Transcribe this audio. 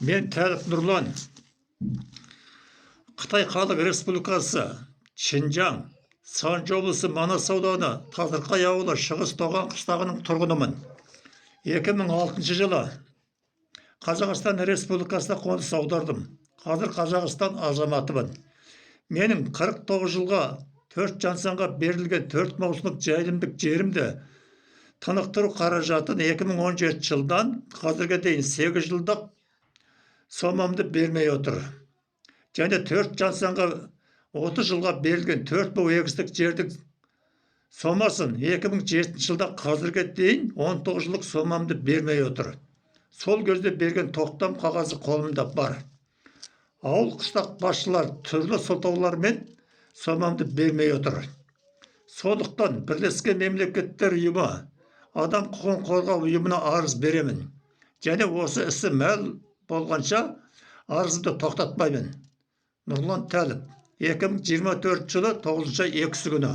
Мен Тәліп Нұрлан, Қытай Халық Республикасы, Шинжаң, Санчжоу облысы Манас ауданы Талдырқай ауылы Шығыс Тоған қыстағының тұрғынымын. 2006 жылы Қазақстан Республикасына қоныс аудардым. Қазір Қазақстан азаматымын. Менің 49 жылға 4 жансанға берілген 4 маусымдық жайылымдық жерімді тынықтыру қаражатын 2017 жылдан қазірге дейін 8 жылдық сомамды бермей отыр. Және 4 жансанға 30 жылға берілген 4 бұл егістік жердің сомасын 2007 жылда қазірге дейін 19 жылдық сомамды бермей отыр. Сол кезде берген тоқтам қағазы қолымда бар. Ауыл қыстақ басшылар түрлі сылтаулармен сомамды бермей отыр. Сондықтан Бірлескен Мемлекеттер ұйымы адам құқығын қорғау ұйымына арыз беремін. Және осы ісі мәл болғанша арызымды тоқтатпаймын. Нұрлан Тәліп, 2024 жылы 9 ай 2 күні.